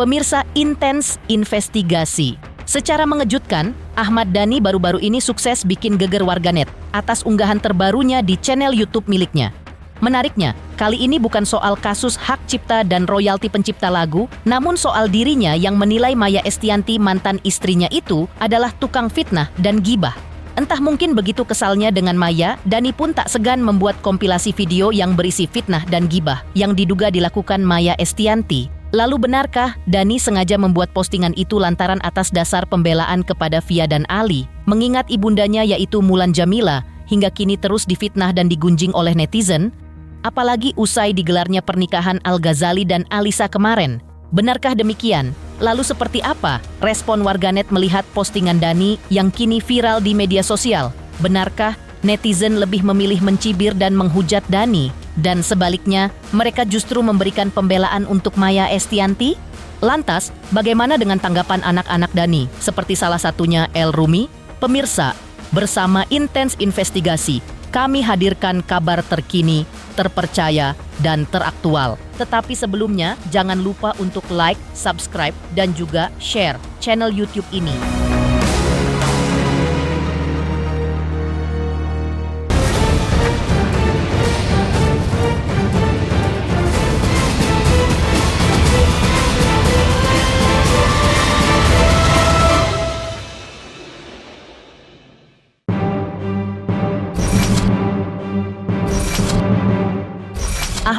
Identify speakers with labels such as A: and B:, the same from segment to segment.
A: Pemirsa, intens investigasi. Secara mengejutkan, Ahmad Dhani baru-baru ini sukses bikin geger warganet atas unggahan terbarunya di channel YouTube miliknya. Menariknya, kali ini bukan soal kasus hak cipta dan royalti pencipta lagu, namun soal dirinya yang menilai Maya Estianty, mantan istrinya itu, adalah tukang fitnah dan gibah. Entah mungkin begitu kesalnya dengan Maya, Dhani pun tak segan membuat kompilasi video yang berisi fitnah dan gibah yang diduga dilakukan Maya Estianty. Lalu benarkah Dhani sengaja membuat postingan itu lantaran atas dasar pembelaan kepada Via dan Ali, mengingat ibundanya yaitu Mulan Jameela hingga kini terus difitnah dan digunjing oleh netizen? Apalagi usai digelarnya pernikahan Al-Ghazali dan Alisa kemarin. Benarkah demikian? Lalu seperti apa respon warganet melihat postingan Dhani yang kini viral di media sosial? Benarkah netizen lebih memilih mencibir dan menghujat Dhani? Dan sebaliknya, mereka justru memberikan pembelaan untuk Maya Estianty? Lantas, bagaimana dengan tanggapan anak-anak Dhani, seperti salah satunya El Rumi? Pemirsa, bersama Intens Investigasi, kami hadirkan kabar terkini, terpercaya, dan teraktual. Tetapi sebelumnya, jangan lupa untuk like, subscribe, dan juga share channel YouTube ini.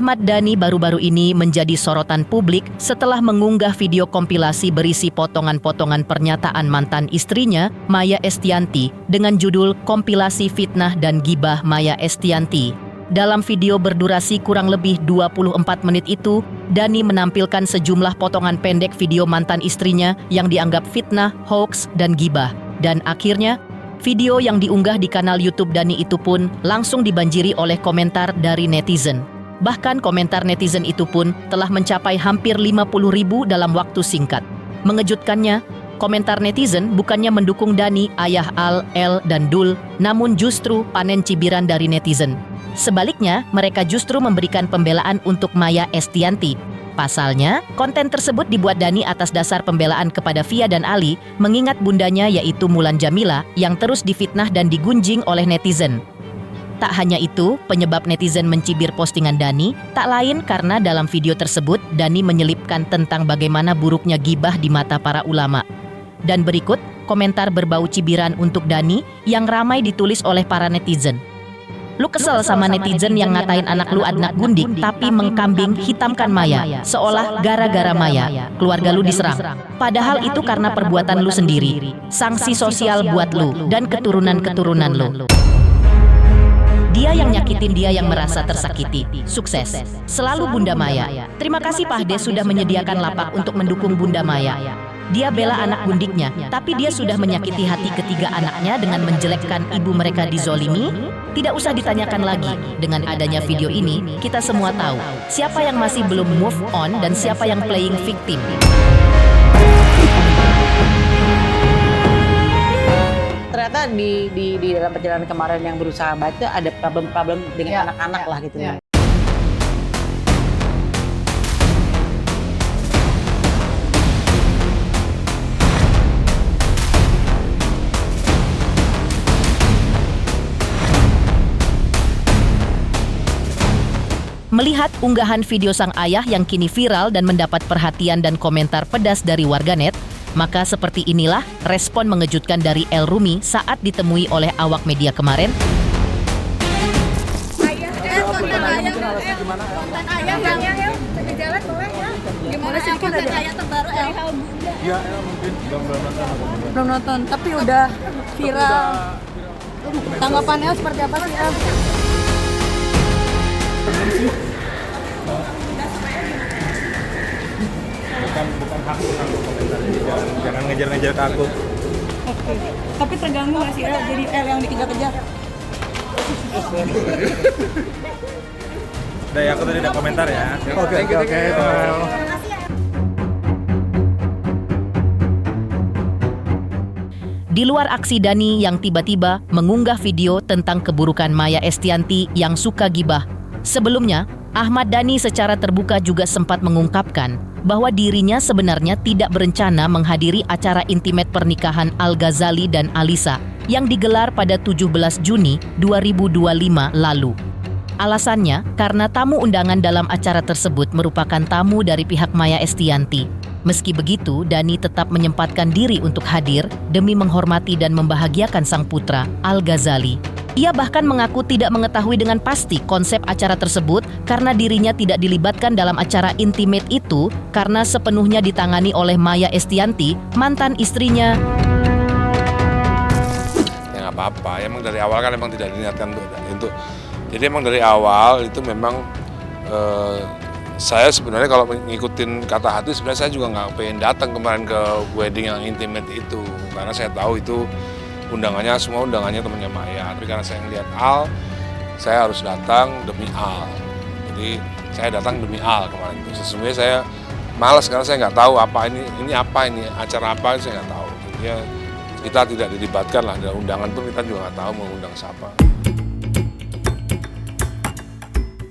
A: Ahmad Dhani baru-baru ini menjadi sorotan publik setelah mengunggah video kompilasi berisi potongan-potongan pernyataan mantan istrinya, Maya Estianty, dengan judul Kompilasi Fitnah dan Gibah Maya Estianty. Dalam video berdurasi kurang lebih 24 menit itu, Dhani menampilkan sejumlah potongan pendek video mantan istrinya yang dianggap fitnah, hoax, dan gibah. Dan akhirnya, video yang diunggah di kanal YouTube Dhani itu pun langsung dibanjiri oleh komentar dari netizen. Bahkan komentar netizen itu pun telah mencapai hampir 50.000 dalam waktu singkat. Mengejutkannya, komentar netizen bukannya mendukung Dhani, ayah Al, El, dan Dul, namun justru panen cibiran dari netizen. Sebaliknya, mereka justru memberikan pembelaan untuk Maya Estianty. Pasalnya, konten tersebut dibuat Dhani atas dasar pembelaan kepada Via dan Ali, mengingat bundanya yaitu Mulan Jameela yang terus difitnah dan digunjing oleh netizen. Tak hanya itu, penyebab netizen mencibir postingan Dhani tak lain karena dalam video tersebut Dhani menyelipkan tentang bagaimana buruknya gibah di mata para ulama. Dan berikut komentar berbau cibiran untuk Dhani yang ramai ditulis oleh para netizen. Lu kesel sama netizen yang ngatain anak lu anak gundik tapi mengkambing hitamkan Maya, seolah gara-gara Maya keluarga lu diserang. Padahal itu karena perbuatan lu sendiri. Sanksi sosial buat lu dan keturunan-keturunan lu. Dia yang nyakitin, dia yang merasa tersakiti. Sukses selalu Bunda Maya. Terima kasih Pak De sudah menyediakan lapak untuk mendukung Bunda Maya. Dia bela anak gundiknya, tapi dia sudah menyakiti hati ketiga anaknya dengan menjelekkan ibu mereka dizolimi. Tidak usah ditanyakan lagi, dengan adanya video ini, kita semua tahu siapa yang masih belum move on dan siapa yang playing victim.
B: Ternyata di dalam perjalanan kemarin yang berusaha baca ada problem-problem dengan anak-anak lah gitu. Ya.
A: Melihat unggahan video sang ayah yang kini viral dan mendapat perhatian dan komentar pedas dari warganet, maka seperti inilah respon mengejutkan dari El Rumi saat ditemui oleh awak media kemarin.
C: Konten ayah yang di jalan boleh ya? Gimana sih konten ayah terbaru El?
D: Ya, mungkin
C: Belum nonton, tapi udah viral. Tanggapannya seperti apa sih El?
D: bukan hak untuk komentar, jangan ngejar-ngejar ke aku.
C: Oke. Tapi terganggu nggak sih El jadi El yang dikejar-kejar?
D: Udah ya, aku tadi udah komentar ya. Oke.
A: Di luar aksi Dhani yang tiba-tiba mengunggah video tentang keburukan Maya Estianty yang suka gibah, sebelumnya Ahmad Dhani secara terbuka juga sempat mengungkapkan bahwa dirinya sebenarnya tidak berencana menghadiri acara intimate pernikahan Al-Ghazali dan Alisa yang digelar pada 17 Juni 2025 lalu. Alasannya karena tamu undangan dalam acara tersebut merupakan tamu dari pihak Maya Estianty. Meski begitu, Dhani tetap menyempatkan diri untuk hadir demi menghormati dan membahagiakan sang putra, Al-Ghazali. Ia bahkan mengaku tidak mengetahui dengan pasti konsep acara tersebut karena dirinya tidak dilibatkan dalam acara intimate itu karena sepenuhnya ditangani oleh Maya Estianty, mantan istrinya.
E: Ya nggak apa-apa, emang dari awal kan emang tidak diniatkan untuk. Jadi emang dari awal itu memang saya sebenarnya kalau mengikutin kata hati sebenarnya saya juga nggak pengen datang kemarin ke wedding yang intimate itu karena saya tahu itu semua undangannya temannya Maya. Tapi karena saya ngeliat Al, saya harus datang demi Al. Jadi saya datang demi Al kemarin itu. Sesungguhnya saya malas karena saya nggak tahu apa ini acara apa saya nggak tahu. Jadi ya, kita tidak dilibatkan lah dalam undangan pun kita juga nggak tahu mau undang siapa.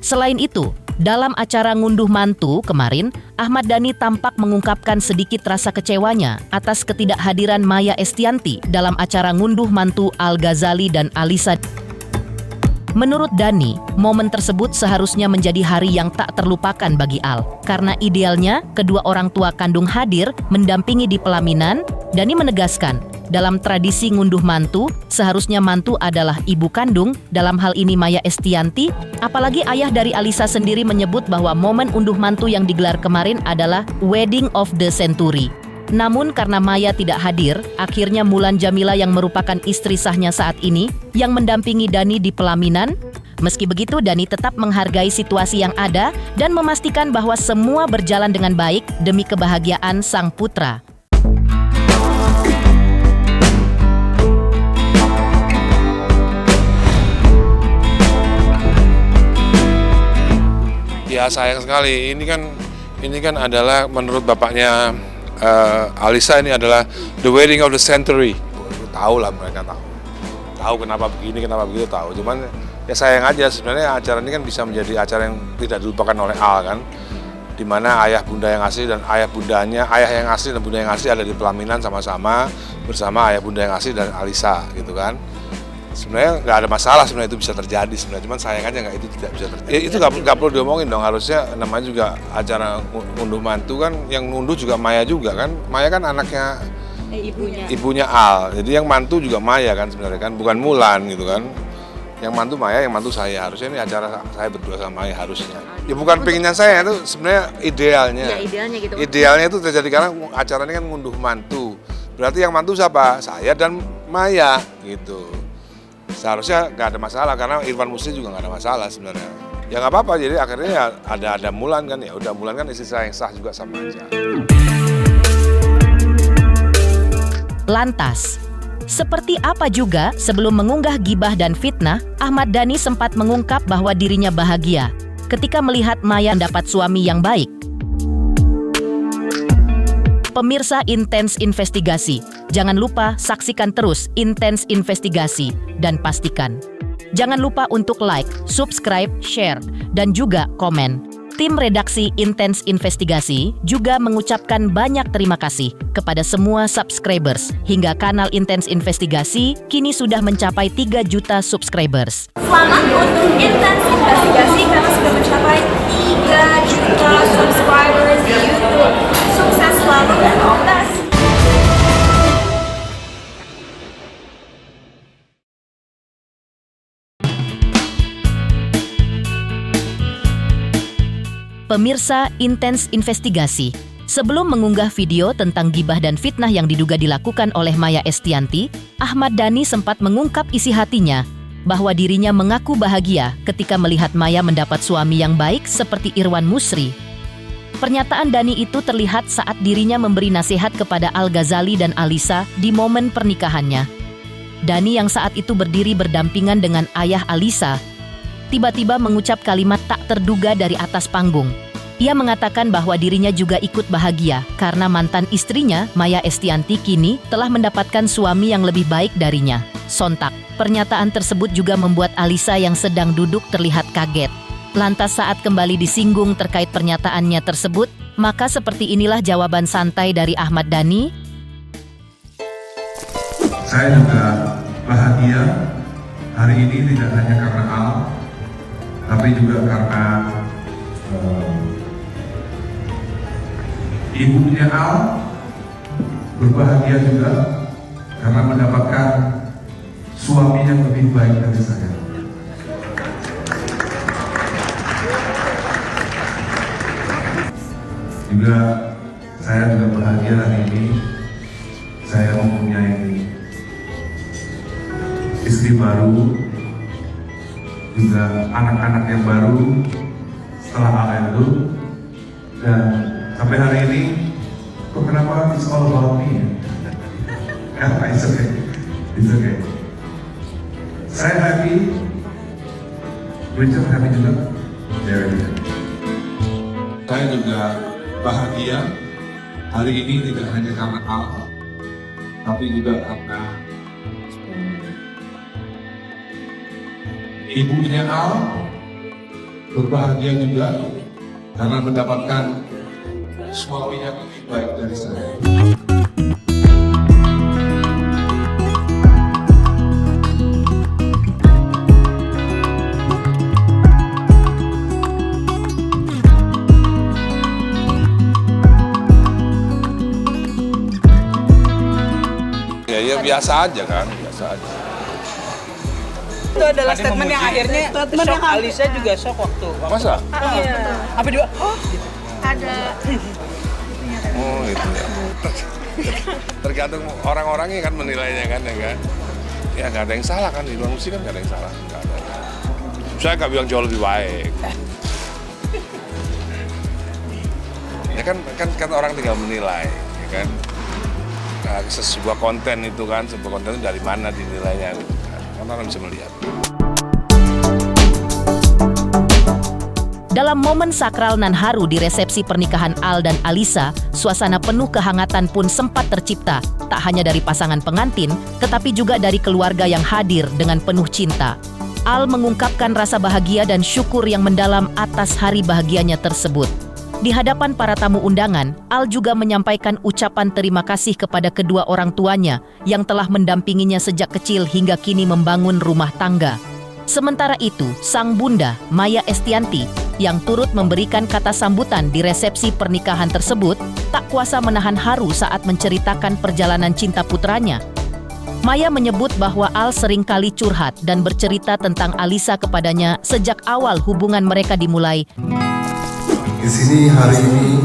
A: Selain itu, dalam acara ngunduh mantu kemarin, Ahmad Dhani tampak mengungkapkan sedikit rasa kecewanya atas ketidakhadiran Maya Estianty dalam acara ngunduh mantu Al-Ghazali dan Alisa. Menurut Dhani, momen tersebut seharusnya menjadi hari yang tak terlupakan bagi Al. Karena idealnya, kedua orang tua kandung hadir mendampingi di pelaminan. Dhani menegaskan, dalam tradisi ngunduh mantu, seharusnya mantu adalah ibu kandung, dalam hal ini Maya Estianty. Apalagi ayah dari Alisa sendiri menyebut bahwa momen unduh mantu yang digelar kemarin adalah wedding of the century. Namun karena Maya tidak hadir, akhirnya Mulan Jamila yang merupakan istri sahnya saat ini yang mendampingi Dhani di pelaminan. Meski begitu, Dhani tetap menghargai situasi yang ada dan memastikan bahwa semua berjalan dengan baik demi kebahagiaan sang putra.
E: Ya sayang sekali, ini kan adalah menurut bapaknya Alisa ini adalah the wedding of the century. Tahu lah mereka tahu kenapa begini kenapa begitu tahu. Cuman ya sayang aja sebenarnya acara ini kan bisa menjadi acara yang tidak dilupakan oleh Al kan, di mana ayah bunda yang asli dan ayah yang asli dan bunda yang asli ada di pelaminan sama-sama bersama ayah bunda yang asli dan Alisa gitu kan. Sebenarnya nggak ada masalah sebenarnya itu bisa terjadi sebenarnya, cuman sayang aja itu tidak bisa terjadi. Itu nggak perlu diomongin dong, harusnya namanya juga acara ngunduh mantu kan, yang ngunduh juga Maya juga kan, Maya kan anaknya ibunya Al, jadi yang mantu juga Maya kan sebenarnya kan, bukan Mulan gitu kan. Yang mantu Maya, yang mantu saya, harusnya ini acara saya berdua sama Maya harusnya. Ya bukan pengennya saya, itu sebenarnya idealnya.
C: Ya, idealnya gitu.
E: Idealnya itu terjadi karena acara ini kan ngunduh mantu, berarti yang mantu siapa? Saya dan Maya gitu. Seharusnya nggak ada masalah karena Irfan Musli juga nggak ada masalah sebenarnya. Ya nggak apa-apa, jadi akhirnya ya ada Mulan kan, ya udah Mulan kan istri saya yang sah juga sama aja.
A: Lantas, seperti apa juga sebelum mengunggah gibah dan fitnah, Ahmad Dhani sempat mengungkap bahwa dirinya bahagia ketika melihat Maya mendapat suami yang baik. Pemirsa Intens Investigasi, jangan lupa saksikan terus Intens Investigasi dan pastikan. Jangan lupa untuk like, subscribe, share, dan juga komen. Tim redaksi Intens Investigasi juga mengucapkan banyak terima kasih kepada semua subscribers hingga kanal Intens Investigasi kini sudah mencapai 3 juta subscribers.
C: Selamat untuk Intens Investigasi karena sudah mencapai 3 juta subscribers di YouTube. Sukses selalu dan all the best.
A: Pemirsa Intens Investigasi, sebelum mengunggah video tentang gibah dan fitnah yang diduga dilakukan oleh Maya Estianty, Ahmad Dhani sempat mengungkap isi hatinya bahwa dirinya mengaku bahagia ketika melihat Maya mendapat suami yang baik seperti Irwan Musri. Pernyataan Dhani itu terlihat saat dirinya memberi nasihat kepada Al-Ghazali dan Alisa di momen pernikahannya. Dhani yang saat itu berdiri berdampingan dengan ayah Alisa, tiba-tiba mengucap kalimat tak terduga dari atas panggung. Ia mengatakan bahwa dirinya juga ikut bahagia karena mantan istrinya, Maya Estianty, kini telah mendapatkan suami yang lebih baik darinya. Sontak, pernyataan tersebut juga membuat Alisa yang sedang duduk terlihat kaget. Lantas saat kembali disinggung terkait pernyataannya tersebut, Maka seperti inilah jawaban santai dari Ahmad Dhani.
F: Saya juga bahagia hari ini tidak hanya karena Al, tapi juga karena ibunya Al berbahagia juga karena mendapatkan suami yang lebih baik dari saya. Juga saya juga bahagia hari ini saya mempunyai istri baru, juga anak-anak yang baru setelah Al itu, dan sampai hari ini kok kenapa it's all about me? It's okay, it's okay. Saya happy, Richard happy juga, there it is. Saya juga bahagia hari ini tidak hanya karena Al, tapi juga karena ibunya Al berbahagia juga karena mendapatkan suami yang lebih baik dari saya.
E: Ya biasa aja kan, biasa aja.
B: Itu adalah statement yang akhirnya shock. Alisa juga shock waktu.
E: Masa?
C: Iya.
B: Apa dia? Oh,
C: Ada
E: Oh gitu ya. Tergantung orang-orangnya kan menilainya kan ya kan. Ya nggak ada yang salah kan, di luar musik kan nggak ada yang salah. Nggak ada. Saya nggak bilang jauh lebih baik. Ya kan orang tinggal menilai, ya kan. Nah, sebuah konten itu kan, sebuah konten itu dari mana dinilainya gitu kan. Kan orang bisa melihat.
A: Dalam momen sakral nan haru di resepsi pernikahan Al dan Alisa, suasana penuh kehangatan pun sempat tercipta, tak hanya dari pasangan pengantin, tetapi juga dari keluarga yang hadir dengan penuh cinta. Al mengungkapkan rasa bahagia dan syukur yang mendalam atas hari bahagianya tersebut. Di hadapan para tamu undangan, Al juga menyampaikan ucapan terima kasih kepada kedua orang tuanya yang telah mendampinginya sejak kecil hingga kini membangun rumah tangga. Sementara itu, sang bunda, Maya Estianty, yang turut memberikan kata sambutan di resepsi pernikahan tersebut, tak kuasa menahan haru saat menceritakan perjalanan cinta putranya. Maya menyebut bahwa Al seringkali curhat dan bercerita tentang Alisa kepadanya sejak awal hubungan mereka dimulai.
F: Di sini hari ini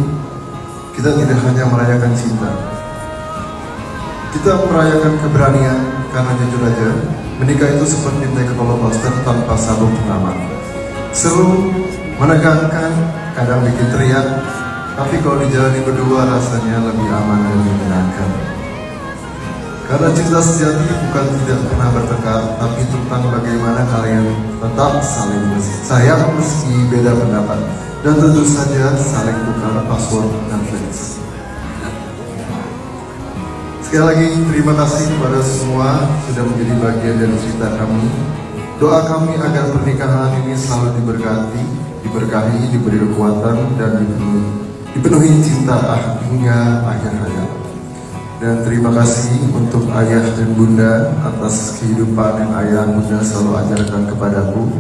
F: kita tidak hanya merayakan cinta, kita merayakan keberanian karena jujur aja menikah itu seperti naik roller coaster tanpa sabuk pengaman. Seru, menegangkan, kadang bikin teriak, tapi kalau dijalani berdua rasanya lebih aman dan menyenangkan. Karena cinta sejati bukan tidak pernah bertengkar, tapi tentang bagaimana kalian tetap saling sayang meski beda pendapat. Dan tentu saja saling tukar password Netflix. Sekali lagi terima kasih kepada semua sudah menjadi bagian dari cerita kami. Doa kami agar pernikahan ini selalu diberkahi, diberi kekuatan dan dipenuhi cinta hingga akhir hayat. Dan terima kasih untuk ayah dan bunda atas kehidupan yang ayah dan bunda selalu ajarkan kepadaku.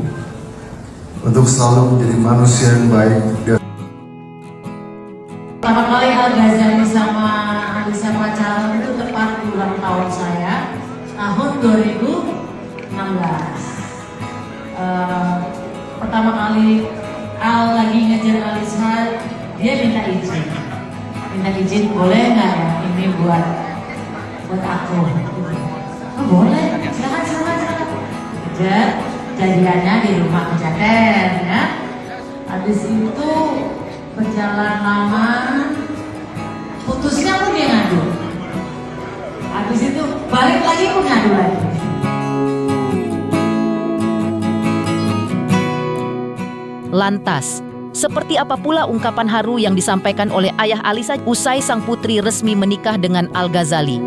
F: Untuk selalu menjadi manusia yang baik dan
G: pertama kali Al-Ghazali sama Alisa pacaran itu tepat di ulang tahun saya tahun 2016. Pertama kali Al lagi ngejar Alisa, dia minta izin boleh nggak ya ini buat aku. Oh, boleh, silakan. Kejar jadiannya di rumah Pejaten ya. Habis itu berjalan lama, putusnya pun dia ngadu. Habis itu balik lagi pun ngadu lagi.
A: Lantas, seperti apa pula ungkapan haru yang disampaikan oleh ayah Alisa usai sang putri resmi menikah dengan Al-Ghazali?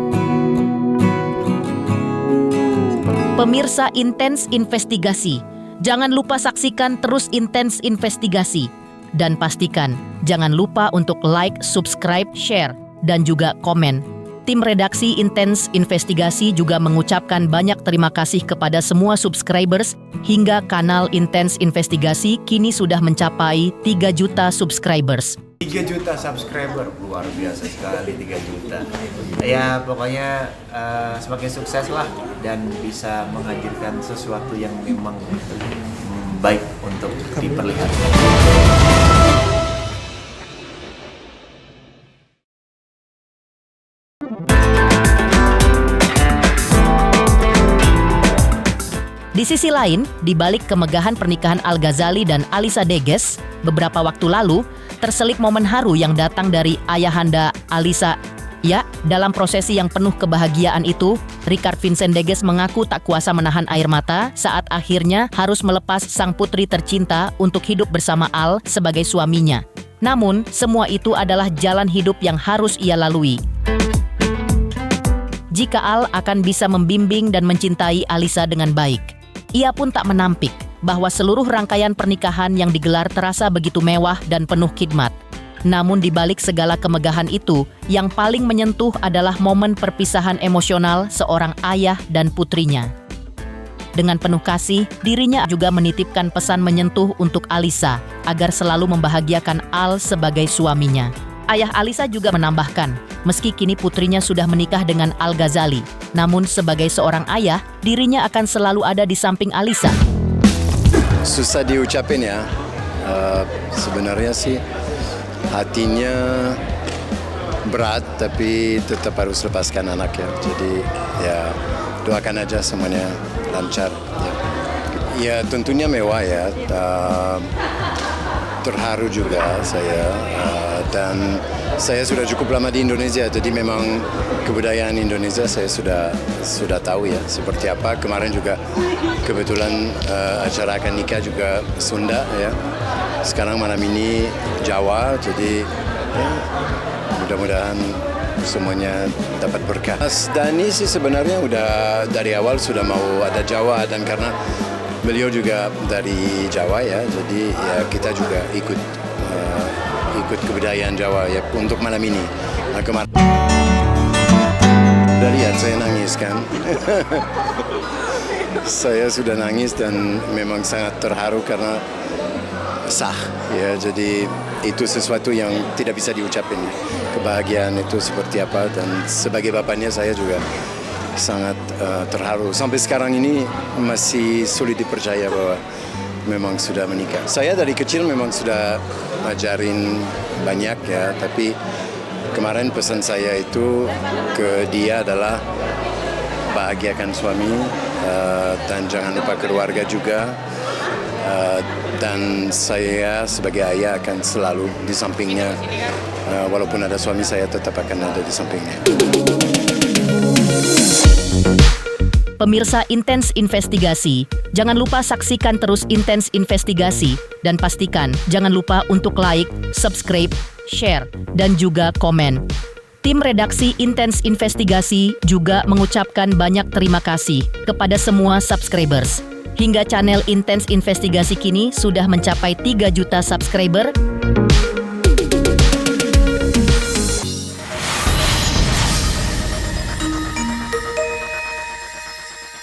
A: Pemirsa Intens Investigasi, jangan lupa saksikan terus Intens Investigasi. Dan pastikan, jangan lupa untuk like, subscribe, share, dan juga komen. Tim redaksi Intens Investigasi juga mengucapkan banyak terima kasih kepada semua subscribers hingga kanal Intens Investigasi kini sudah mencapai 3 juta subscribers.
H: 3 juta subscriber, luar biasa sekali 3 juta. Ya pokoknya semakin sukses lah dan bisa menghadirkan sesuatu yang memang baik untuk diperlihatkan.
A: Di sisi lain, di balik kemegahan pernikahan Al-Ghazali dan Alisa Deges, beberapa waktu lalu, terselip momen haru yang datang dari ayahanda Alisa. Ya, dalam prosesi yang penuh kebahagiaan itu, Richard Vincent Deges mengaku tak kuasa menahan air mata saat akhirnya harus melepas sang putri tercinta untuk hidup bersama Al sebagai suaminya. Namun, semua itu adalah jalan hidup yang harus ia lalui. Jika Al akan bisa membimbing dan mencintai Alisa dengan baik. Ia pun tak menampik bahwa seluruh rangkaian pernikahan yang digelar terasa begitu mewah dan penuh khidmat. Namun di balik segala kemegahan itu, yang paling menyentuh adalah momen perpisahan emosional seorang ayah dan putrinya. Dengan penuh kasih, dirinya juga menitipkan pesan menyentuh untuk Alisa agar selalu membahagiakan Al sebagai suaminya. Ayah Alisa juga menambahkan, meski kini putrinya sudah menikah dengan Al-Ghazali, namun sebagai seorang ayah, dirinya akan selalu ada di samping Alisa.
I: Susah diucapin ya, sebenarnya sih hatinya berat tapi tetap harus lepaskan anak ya. Jadi ya doakan aja semuanya lancar. Ya tentunya mewah ya, terharu juga saya. Dan saya sudah cukup lama di Indonesia, jadi memang kebudayaan Indonesia saya sudah tahu ya seperti apa. Kemarin juga kebetulan acara akad nikah juga Sunda ya. Sekarang malam ini Jawa, jadi ya, mudah-mudahan semuanya dapat berkah. Mas Dhani sih sebenarnya udah dari awal sudah mau ada Jawa, dan karena beliau juga dari Jawa ya, jadi ya kita juga ikut kebudayaan Jawa ya untuk malam ini. Nah, kemarin udah lihat saya nangis kan. Saya sudah nangis dan memang sangat terharu karena sah ya. Jadi itu sesuatu yang tidak bisa diucapin. Kebahagiaan itu seperti apa, dan sebagai bapaknya saya juga sangat terharu. Sampai sekarang ini masih sulit dipercaya bahwa memang sudah menikah. Saya dari kecil memang sudah ngajarin banyak ya, tapi kemarin pesan saya itu ke dia adalah bahagiakan suami, dan jangan lupa keluarga juga, dan saya sebagai ayah akan selalu di sampingnya, walaupun ada suami saya tetap akan ada di sampingnya.
A: Pemirsa Intens Investigasi, jangan lupa saksikan terus Intens Investigasi dan pastikan jangan lupa untuk like, subscribe, share, dan juga komen. Tim redaksi Intens Investigasi juga mengucapkan banyak terima kasih kepada semua subscribers. Hingga channel Intens Investigasi kini sudah mencapai 3 juta subscriber.